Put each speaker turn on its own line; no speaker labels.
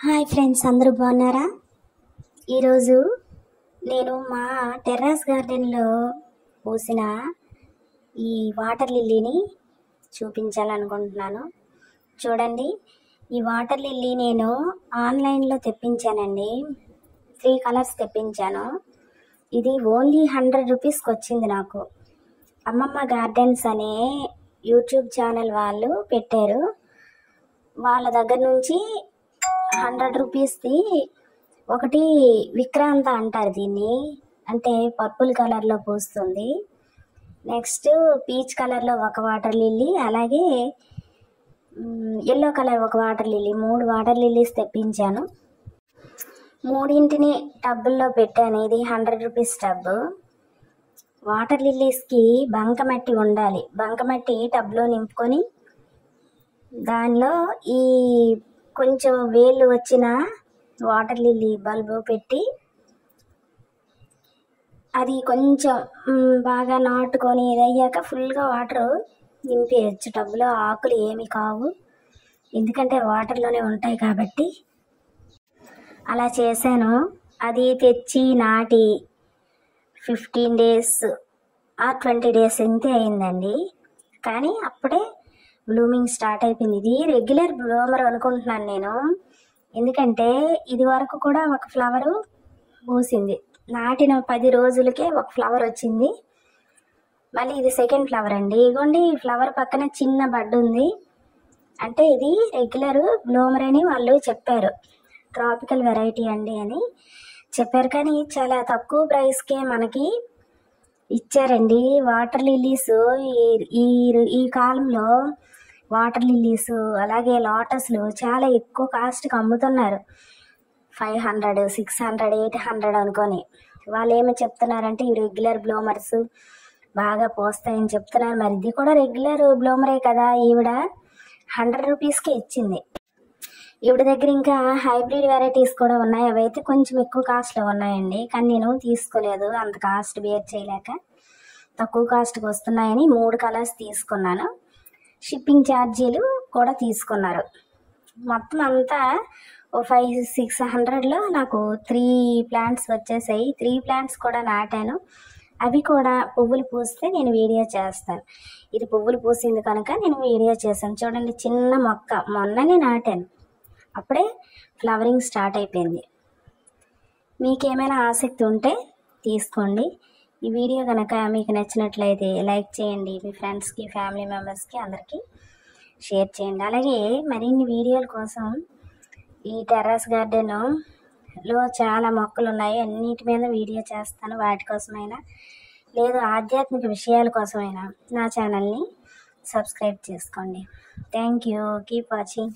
Hi friends, అందరూ బాగున్నారా? ఈరోజు నేను మా టెర్రస్ గార్డెన్లో పూసిన ఈ వాటర్ లిల్లీని చూపించాలనుకుంటున్నాను. చూడండి, ఈ వాటర్ లిల్లీ నేను ఆన్లైన్లో తెప్పించానండి. 3 కలర్స్ తెప్పించాను. ఇది ఓన్లీ 100 రూపీస్కి వచ్చింది నాకు. అమ్మమ్మ గార్డెన్స్ అనే యూట్యూబ్ ఛానల్ వాళ్ళు పెట్టారు. వాళ్ళ దగ్గర నుంచి 100 రూపీస్ది ఒకటి విక్రాంత అంటారు దీన్ని. అంటే పర్పుల్ కలర్లో పూస్తుంది. నెక్స్ట్ పీచ్ కలర్లో ఒక వాటర్ లిల్లీ, అలాగే ఎల్లో కలర్ ఒక వాటర్ లిల్లీ, 3 వాటర్ లిల్లీస్ తెప్పించాను. 3 టబ్బుల్లో పెట్టాను. ఇది 100 రూపీస్ టబ్. వాటర్ లిల్లీస్కి బంకమట్టి ఉండాలి. బంకమట్టి టబ్లో నింపుకొని దానిలో ఈ కొంచెం వేళ్ళు వచ్చిన వాటర్ లిల్లీ బల్బు పెట్టి అది కొంచెం బాగా నాటుకొని ఇదయ్యాక ఫుల్గా వాటర్ నింపేయచ్చు టబ్లో. ఆకులు ఏమి కావు, ఎందుకంటే వాటర్లోనే ఉంటాయి కాబట్టి. అలా చేశాను. అది తెచ్చి నాటి 15 డేస్ ఆర్ 20 డేస్ ఇంతే అయిందండి. కానీ అప్పుడే బ్లూమింగ్ స్టార్ట్ అయిపోయింది. ఇది రెగ్యులర్ బ్లూమర్ అనుకుంటున్నాను నేను, ఎందుకంటే ఇది వరకు కూడా ఒక ఫ్లవరు పూసింది. నాటిన 10 రోజులకే ఒక ఫ్లవర్ వచ్చింది. మళ్ళీ ఇది సెకండ్ ఫ్లవర్ అండి. ఇదిగోండి, ఈ ఫ్లవర్ పక్కన చిన్న బడ్ ఉంది. అంటే ఇది రెగ్యులర్ బ్లూమర్ అని వాళ్ళు చెప్పారు. ట్రాపికల్ వెరైటీ అండి అని చెప్పారు. కానీ చాలా తక్కువ ప్రైస్కే మనకి ఇచ్చారండి. వాటర్ లిల్లీస్ ఈ కాలంలో వాటర్ లిల్లీస్ అలాగే లోటస్లు చాలా ఎక్కువ కాస్ట్కి అమ్ముతున్నారు. 500, 600, 800 అనుకొని. వాళ్ళు ఏమి చెప్తున్నారంటే ఇవి రెగ్యులర్ బ్లూమర్స్ బాగా పోస్తాయని చెప్తున్నారు. మరి ఇది కూడా రెగ్యులర్ బ్లూమరే కదా. ఈవిడ 100 రూపీస్కే ఇచ్చింది. ఈవిడ దగ్గర ఇంకా హైబ్రిడ్ వెరైటీస్ కూడా ఉన్నాయి. అవి అయితే కొంచెం ఎక్కువ కాస్ట్లో ఉన్నాయండి. కానీ నేను తీసుకోలేదు, అంత కాస్ట్ బేర్ చేయలేక. తక్కువ కాస్ట్కి వస్తున్నాయని 3 కలర్స్ తీసుకున్నాను. షిప్పింగ్ ఛార్జీలు కూడా తీసుకున్నారు. మొత్తం అంతా 500-600లో నాకు 3 ప్లాంట్స్ వచ్చేసాయి. 3 ప్లాంట్స్ కూడా నాటాను. అవి కూడా పువ్వులు పూస్తే నేను వీడియో చేస్తాను. ఇది పువ్వులు పూసింది కనుక నేను వీడియో చేశాను. చూడండి, చిన్న మొక్క మొన్ననే నాటాను, అప్పుడే ఫ్లవరింగ్ స్టార్ట్ అయిపోయింది. మీకేమైనా ఆసక్తి ఉంటే తీసుకోండి. ఈ వీడియో కనుక మీకు నచ్చినట్లయితే లైక్ చేయండి. మీ ఫ్రెండ్స్కి, ఫ్యామిలీ మెంబర్స్కి అందరికీ షేర్ చేయండి. అలాగే మరిన్ని వీడియోల కోసం ఈ టెర్రస్ గార్డెన్లో చాలా మొక్కలు ఉన్నాయి. అన్నిటి మీద వీడియో చేస్తాను. వాటి కోసమైనా లేదు ఆధ్యాత్మిక విషయాల కోసమైనా నా ఛానల్ని సబ్స్క్రైబ్ చేసుకోండి. Thank you. Keep watching.